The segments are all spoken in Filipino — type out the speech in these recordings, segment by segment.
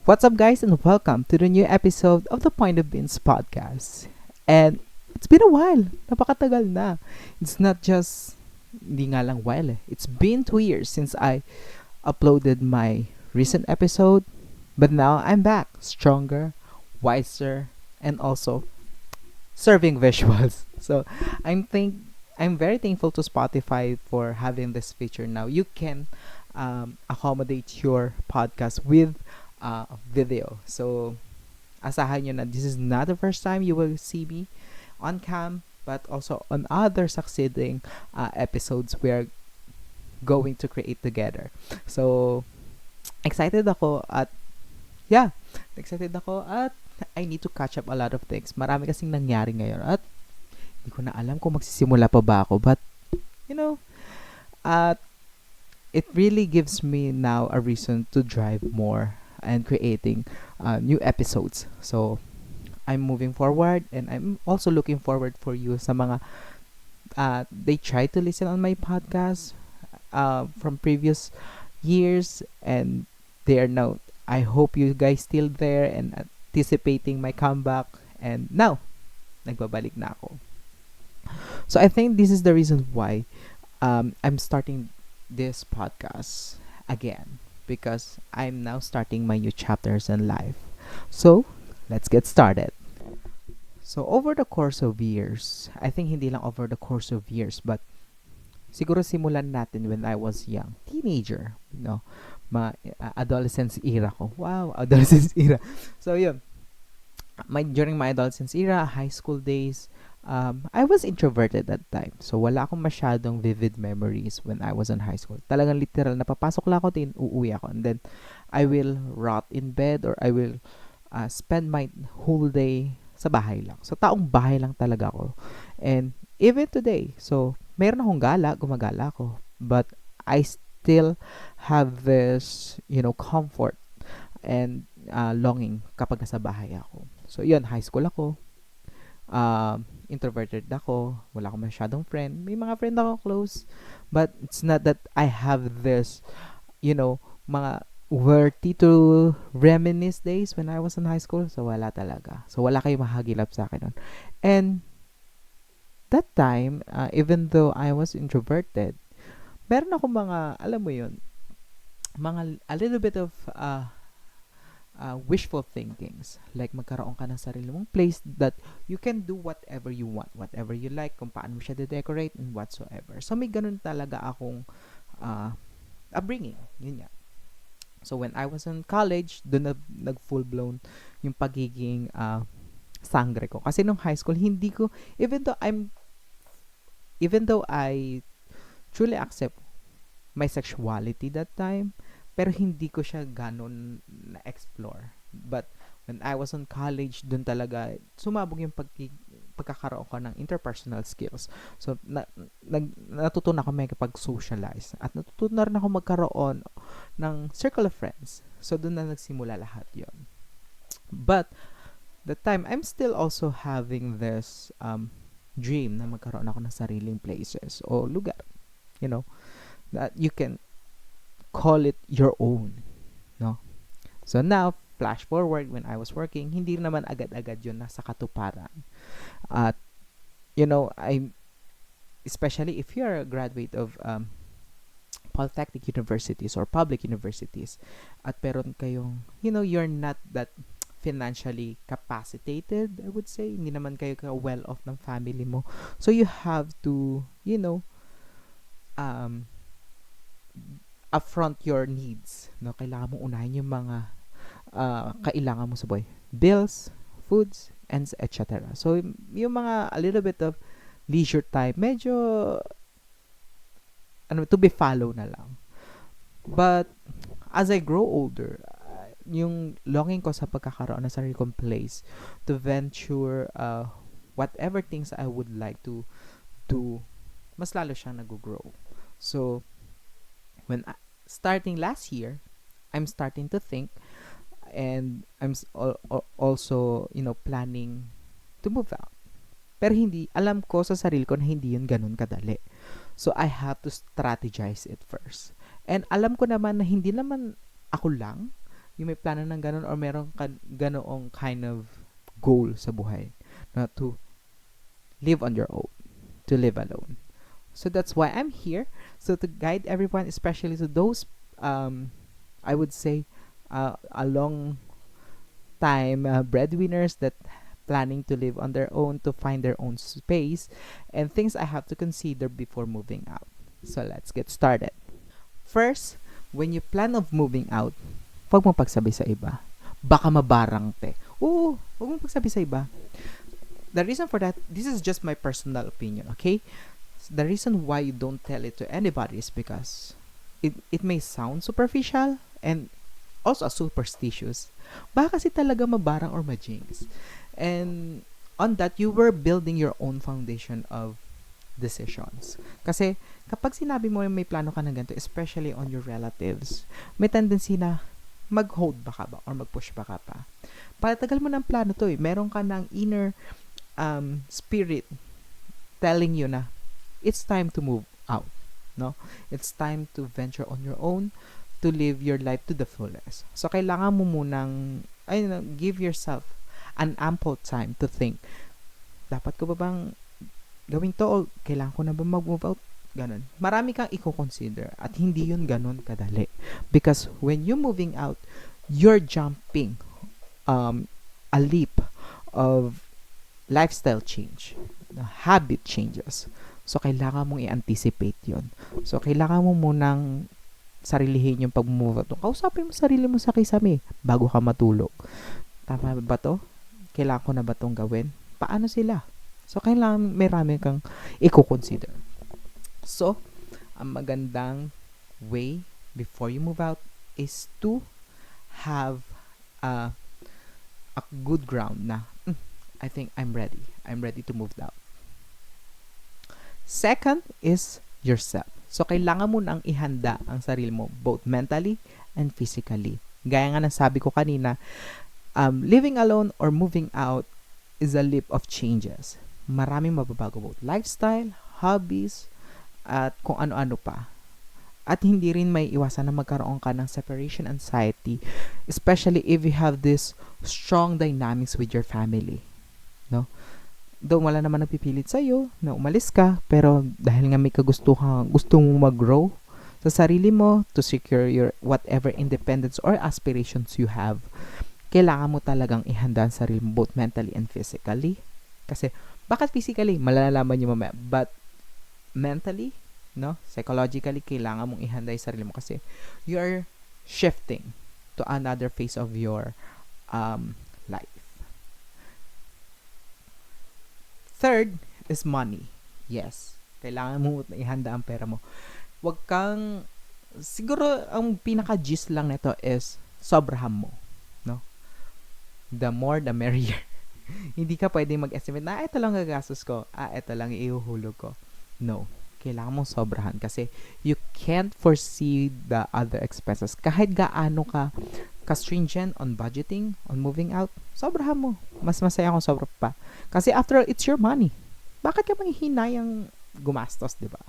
What's up, guys, and welcome to the new episode of the Point of Beans podcast. And it's been a while. Napakatagal na. It's not just, hindi nga lang while eh. It's been 2 years since I uploaded my recent episode. But now I'm back, stronger, wiser, and also serving visuals. So I'm very thankful to Spotify for having this feature now. You can accommodate your podcast with video. So asahan nyo na this is not the first time you will see me on cam, but also on other succeeding episodes we're going to create together. So excited ako at yeah, excited ako at I need to catch up a lot of things. Marami kasing nangyari ngayon at hindi ko na alam kung magsisimula pa ba ako, but you know, at it really gives me now a reason to drive more and creating new episodes. So I'm moving forward and I'm also looking forward for you sa mga they try to listen on my podcast from previous years, and they are now, I hope you guys still there and anticipating my comeback, and now nagbabalik na ako. So I think this is the reason why I'm starting this podcast again, because I'm now starting my new chapters in life. So let's get started. So over the course of years, I think hindi lang over the course of years, but siguro simulan natin when I was young, teenager, no, adolescence era ko. Wow, adolescence era. So yun, during my adolescence era, high school days, I was introverted that time. So wala akong masyadong vivid memories when I was in high school. Talagang literal, napapasok lang ako, din uuwi ako, and then I will rot in bed, or I will spend my whole day sa bahay lang. So taong bahay lang talaga ako. And even today, so meron akong gumagala ako, but I still have this, comfort and longing kapag nasa bahay ako. So yun, high school ako, introverted ako, wala akong masyadong friend. May mga friend ako close, but it's not that I have this, mga worthy to reminisce days when I was in high school. So wala talaga. So wala kayong mahagilap sa akin nun. And that time, even though I was introverted, meron ako mga, alam mo yun, a little bit of wishful thinkings. Like magkaroon ka ng sarili mong place that you can do whatever you want, whatever you like, kung paano mo siya de-decorate and whatsoever. So may ganun talaga akong upbringing. Yun nga. So when I was in college, doon nag full blown yung pagiging sangre ko. Kasi nung high school, hindi ko, even though I truly accept my sexuality that time, pero hindi ko siya ganon na-explore. But when I was in college, doon talaga sumabog yung pagkakaroon ko ng interpersonal skills. So natutunan ako makipag-socialize, at natutunan rin ako magkaroon ng circle of friends. So doon na nagsimula lahat yon. But the time, I'm still also having this dream na magkaroon ako ng sariling places o lugar, that you can call it your own, no? So now, flash forward, when I was working, hindi naman agad-agad yun nasa katuparan. At I, especially if you're a graduate of polytechnic universities or public universities, at peron kayong, you're not that financially capacitated, I would say. Hindi naman kayo well off ng family mo. So you have to, upfront your needs, no? Kailangan mong unahin yung mga kailangan mo sa buhay, bills, foods, and etc. So yung mga a little bit of leisure time, medyo to be follow na lang. But as I grow older, yung longing ko sa pagkakaroon ng sarili kong place to venture whatever things I would like to do, mas lalo siyang nag-grow. So when starting last year, I'm starting to think, and I'm also, planning to move out. Pero alam ko sa sarili ko na hindi yun ganun kadali. So I have to strategize it first. And alam ko naman na hindi naman ako lang yung may plano ng ganun or meron ka ganoong kind of goal sa buhay na to live on your own, to live alone. So that's why I'm here. So to guide everyone, especially to those, I would say, a long time breadwinners that planning to live on their own, to find their own space, and things I have to consider before moving out. So let's get started. First, when you plan of moving out, huwag mo pagsabi sa iba. Baka mabarang te. Oo, huwag mo pagsabi sa iba. The reason for that, this is just my personal opinion, okay? The reason why you don't tell it to anybody is because it may sound superficial and also superstitious. Baka kasi talaga mabarang or majinx. And on that, you were building your own foundation of decisions. Kasi kapag sinabi mo may plano ka ng ganito, especially on your relatives, may tendency na mag-hold ba ka ba or mag-push ba ka pa. Patagal mo ng plano to eh. Meron ka ng inner spirit telling you na it's time to move out, no? It's time to venture on your own, to live your life to the fullest. So, kailangan mo munang, give yourself an ample time to think, dapat ko ba bang gawin to o kailangan ko na ba mag-move out? Ganon. Marami kang i-consider at hindi yun ganon kadali. Because when you're moving out, you're jumping a leap of lifestyle change, habit changes. So, kailangan mong i-anticipate yun. So, kailangan mo munang sarilihin yung pag-move out. Kausapin mo sarili mo sa kisame bago ka matulog. Tama ba to? Kailangan ko na ba tong gawin? Paano sila? So, kailangan may rami kang i-consider. So, ang magandang way before you move out is to have a good ground na I think I'm ready. I'm ready to move out. Second is yourself. So, kailangan mo nang ihanda ang sarili mo, both mentally and physically. Gaya nga ng sabi ko kanina, living alone or moving out is a leap of changes. Maraming mababago, both lifestyle, hobbies, at kung ano-ano pa. At hindi rin may iwasan na magkaroon ka ng separation anxiety, especially if you have this strong dynamics with your family. No? Though wala naman nagpipilit sa'yo na umalis ka, pero dahil nga may kagustuhan, gusto mong mag-grow sa sarili mo to secure your whatever independence or aspirations you have, kailangan mo talagang ihanda ang sarili mo both mentally and physically. Kasi, bakit physically? Malalaman nyo mamaya. But, mentally, no? Psychologically, kailangan mong ihanda yung sarili mo kasi you're shifting to another phase of your life. Third is money. Yes. Kailangan mo ihanda ang pera mo. Huwag kang, siguro, ang pinaka-gist lang nito is sobrahan mo. No? The more, the merrier. Hindi ka pwedeng mag-estimate na, ito lang gagastos ko. Ito lang ihuhulog ko. No. Kailangan mong sobrahan kasi you can't foresee the other expenses. Kahit gaano ka stringent on budgeting, on moving out, sobrahan mo. Mas masaya kung sobra pa. Kasi after all, it's your money. Bakit ka manghihinayang gumastos, di ba?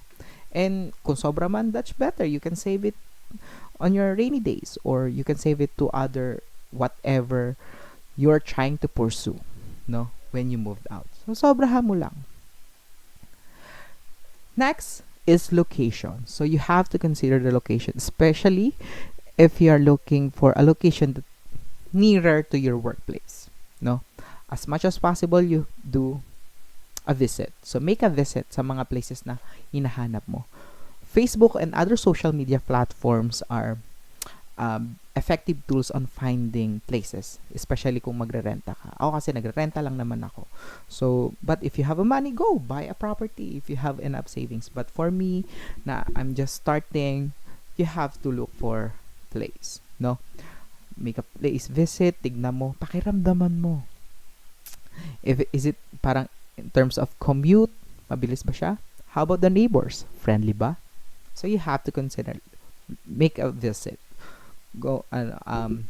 And kung sobra man, that's better. You can save it on your rainy days or you can save it to other whatever you're trying to pursue, no? When you moved out. So, sobrahan mo lang. Next is location. So, you have to consider the location, especially if you are looking for a location that nearer to your workplace, no? As much as possible, you do a visit. So, make a visit sa mga places na hinahanap mo. Facebook and other social media platforms are effective tools on finding places, especially kung magre-renta ka. Ako kasi nagre-renta lang naman ako. So, but if you have a money, go buy a property if you have enough savings. But for me, na I'm just starting, you have to look for place, no? Make a place visit, tignan mo, pakiramdaman mo. Is it parang in terms of commute, mabilis ba siya? How about the neighbors? Friendly ba? So you have to consider, make a visit. Go, ang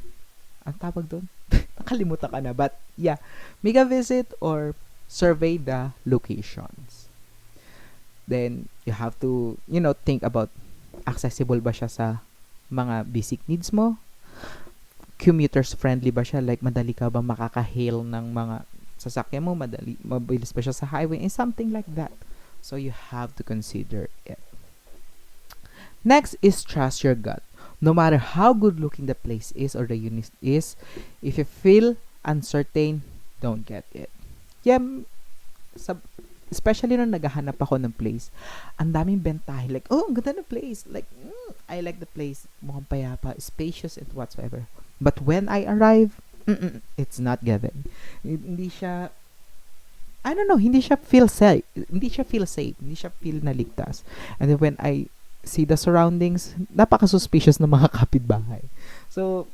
tawag doon? Nakalimutan ka na. But, yeah, make a visit or survey the locations. Then, you have to, think about accessible ba siya sa mga basic needs mo? commuters friendly ba siya? Like, madali ka ba makaka-hail ng mga sasakyan mo? Mabilis ba siya sa highway? And something like that. So, you have to consider it. Next is trust your gut. No matter how good looking the place is or the unit is, if you feel uncertain, don't get it. Yeah, especially nung naghahanap ako ng place, ang daming bentahe. Like, oh, ang ganda ng place. Like, I like the place. Mukhang payapa, spacious and whatsoever. But when I arrive, it's not given. Hindi siya, I don't know, hindi siya feel safe. Hindi siya feel safe. Hindi siya feel naligtas. And then when I see the surroundings, napaka-suspicious ng mga kapitbahay. So,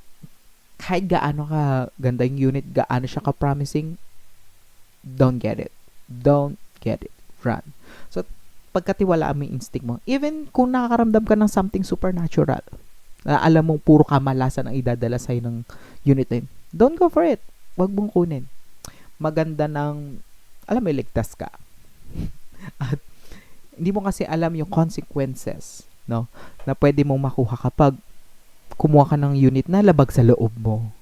kahit gaano ka ganda yung unit, gaano siya ka-promising, don't get it. Don't get it. Run. So, pagkatiwalaan mo yung instinct mo, even kung nakakaramdam ka ng something supernatural, na alam mong puro kamalasan ang idadala sa'yo ng unit na yun, don't go for it. Huwag mong kunin. Maganda ng, alam mo, ligtas ka. At, hindi mo kasi alam yung consequences, no? Na pwede mong makuha kapag kumuha ka ng unit na labag sa loob mo.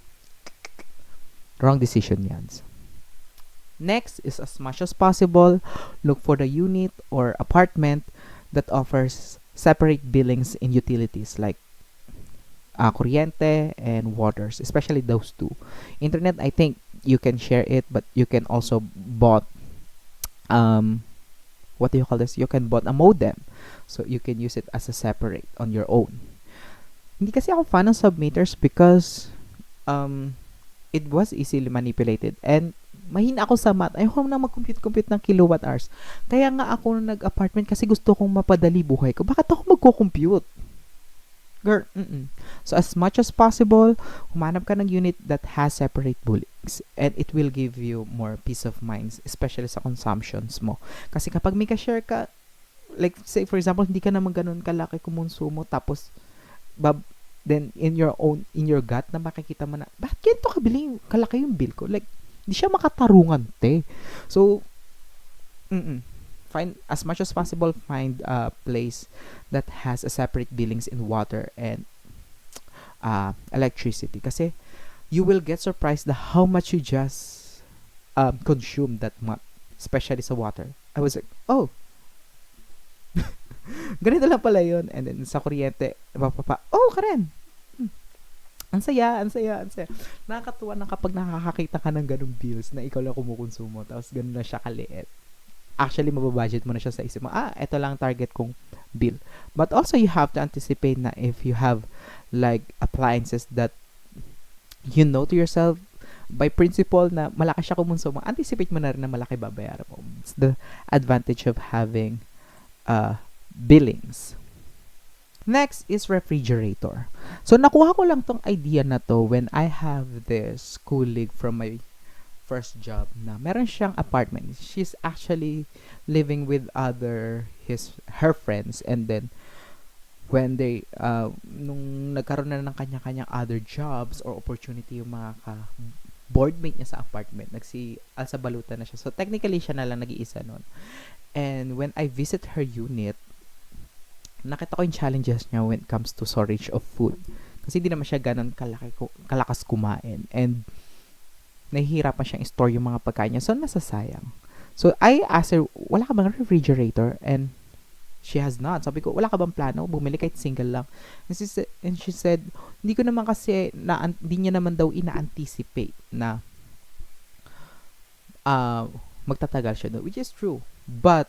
Wrong decision yan. Next is, as much as possible, look for the unit or apartment that offers separate billings in utilities like kuryente and waters, especially those two. Internet, I think you can share it, but you can also bought what do you call this? You can bought a modem. So, you can use it as a separate on your own. Hindi kasi ako fan ng submeters because it was easily manipulated. And mahina ako sa math. Ayoko na mag-compute ng kilowatt hours. Kaya nga ako nag-apartment kasi gusto kong mapadali buhay ko. Bakit ako magko-compute? Girl, So, as much as possible, humanap ka ng unit that has separate billings and it will give you more peace of mind, especially sa consumptions mo. Kasi kapag may ka-share ka, like, say, for example, hindi ka naman ganun kalaki kumonsumo, tapos, then, in your gut, na makikita mo na, bakit ganito kalaki yung bill ko? Like, hindi siya makatarungan, te. So, find, as much as possible, find a place that has a separate billings in water and electricity. Kasi you will get surprised na how much you just consume that month, especially sa water. I was like, oh, ganito lang pala yun. And then sa kuryente, oh, Karen, ang saya. Nakakatuwa na kapag nakakakita ka ng ganung bills na ikaw lang kumukonsumo, tapos ganun na siya kaliit. Actually, mababudget mo na siya sa isip mo, ito lang target kong bill. But also, you have to anticipate na if you have like appliances that you know to yourself, by principle na malaki siya kumonsumo, anticipate mo na rin na malaki babayaran mo. It's the advantage of having billings. Next is refrigerator. So, nakuha ko lang tong idea na to when I have this colleague from my first job na meron siyang apartment. She's actually living with her friends, and then when they nung nagkaroon na ng kanya-kanyang other jobs or opportunity yung mga boardmate niya sa apartment, sa balutan na siya. So technically siya na lang nag-iisa nun. And when I visit her unit, nakita ko yung challenges niya when it comes to storage of food. Kasi hindi naman siya ganun kalakas kumain. And nahihirapan siyang store yung mga pagkain niya. So, nasasayang. So, I asked her, wala ka bang refrigerator? And she has not. Sabi ko, wala ka bang plano? Bumili kahit single lang. And she said, hindi ko naman kasi, hindi niya naman daw ina-anticipate na magtatagal siya. Which is true. But,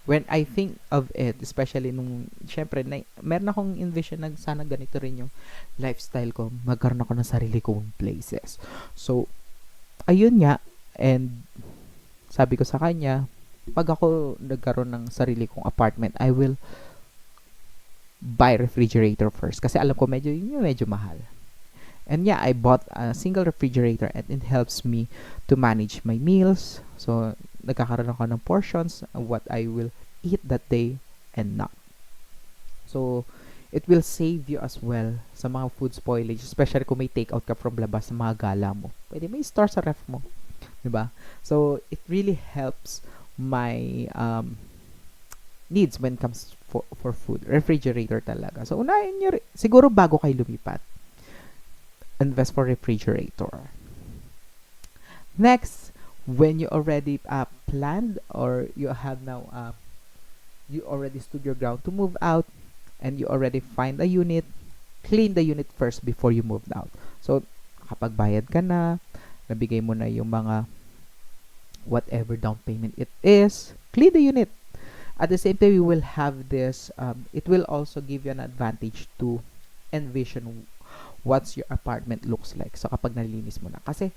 when I think of it, especially nung, syempre, meron akong envision na sana ganito rin yung lifestyle ko. Magkaroon ako ng sarili kong places. So, ayun nga, and sabi ko sa kanya, pag ako nagkaroon ng sarili kong apartment, I will buy refrigerator first. Kasi alam ko medyo mahal. And yeah, I bought a single refrigerator and it helps me to manage my meals. So, nagkakaroon ako ng portions of what I will eat that day and not. So, it will save you as well sa mga food spoilage, especially kung may takeout ka from labas sa mga gala mo. Pwede may store sa ref mo. Diba? So, it really helps my needs when it comes for food. Refrigerator talaga. So, unahin nyo siguro bago kayo lumipat. invest for refrigerator. Next, when you already planned, or you have now you already stood your ground to move out, and you already find a unit, clean the unit first before you moved out. So kapag bayad ka na, nabigay mo na yung mga whatever down payment it is, clean the unit. At the same time, you will have this, it will also give you an advantage to envision what's your apartment looks like. So kapag nalinis mo na. Kasi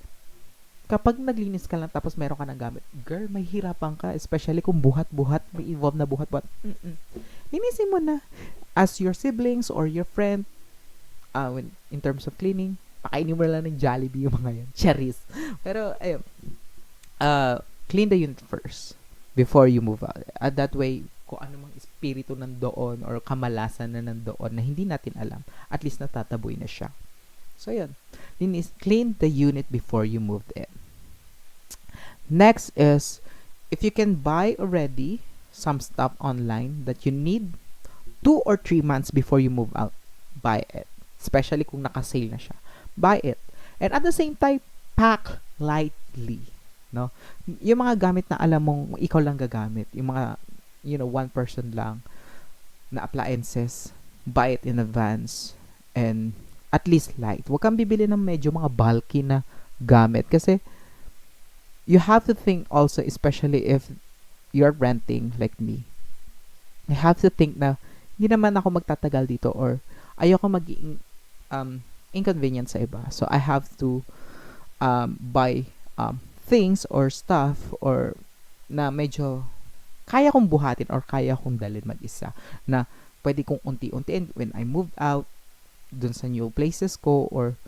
kapag naglinis ka lang tapos meron ka ng gamit, girl, may hirapan ka. Especially kung buhat-buhat, may involved na buhat-buhat. Linisin mo na. As your siblings or your friend, in terms of cleaning, pakainin mo lang ng Jollibee yung mga yan. Cherries. Pero, ayun, clean the unit first before you move out. At that way, kung ano mang espiritu nandoon or kamalasan na nandoon na hindi natin alam, at least natataboy na siya. So, yun. Clean the unit before you moved in. Next is, if you can buy already some stuff online that you need 2 or 3 months before you move out, buy it. Especially kung naka-sale na siya. Buy it. And at the same time, pack lightly. No? Yung mga gamit na alam mong ikaw lang gagamit, yung mga, one person lang na appliances, buy it in advance. And at least light. Huwag kang bibili ng medyo mga bulky na gamit. Kasi, you have to think also, especially if you're renting like me, you have to think na, hindi naman ako magtatagal dito or ayoko maging inconvenient sa iba. So, I have to buy things or stuff or na medyo kaya kong buhatin or kaya kong dalhin mag-isa na pwede kong unti-unti and when I moved out dun sa new places ko, or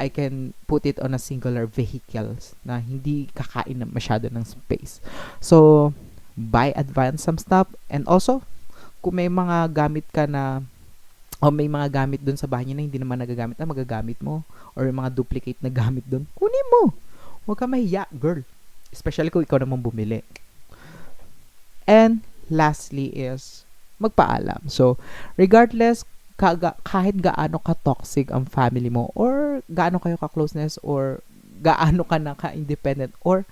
I can put it on a singular vehicles na hindi kakain na masyado ng space. So, buy advance some stuff. And also, kung may mga gamit ka na o may mga gamit dun sa bahay niyo na hindi naman nagagamit na magagamit mo, or yung mga duplicate na gamit dun, kunin mo. Huwag ka mahiya, girl. Especially kung ikaw naman bumili. And lastly is magpaalam. So, regardless kahit gaano ka-toxic ang family mo, or gaano kayo ka-closeness, or gaano ka na ka-independent, or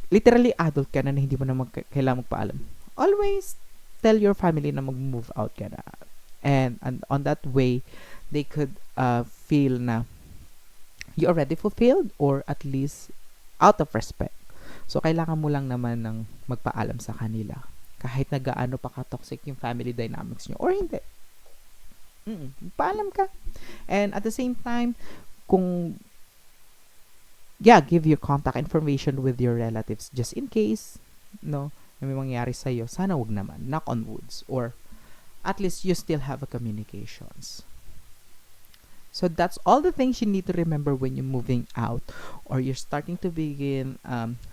literally adult ka na hindi mo na kailangan magpaalam, always tell your family na mag-move out ka na. And on that way, they could feel na you already fulfilled, or at least out of respect. So, kailangan mo lang naman ng magpaalam sa kanila. Kahit na gaano pa ka-toxic yung family dynamics nyo, or hindi. Paalam ka. And at the same time, give your contact information with your relatives just in case, na may mangyari sa'yo. Sana wag naman. Knock on woods. Or at least you still have a communications. So that's all the things you need to remember when you're moving out or you're starting to begin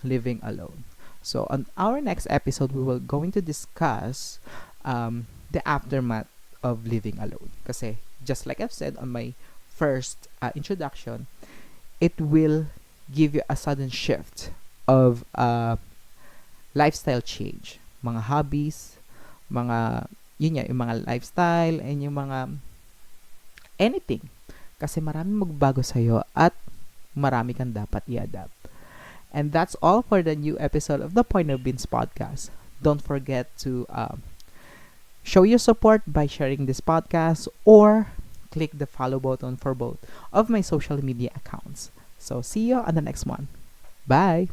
living alone. So on our next episode, we will going to discuss the aftermath of living alone. Kasi just like I've said on my first introduction, it will give you a sudden shift of lifestyle change. Mga hobbies, yung mga lifestyle, and yung mga anything. Kasi maraming magbago sa'yo at marami kang dapat i-adapt. And that's all for the new episode of the Point of Beans podcast. Don't forget to show your support by sharing this podcast or click the follow button for both of my social media accounts. So see you on the next one. Bye!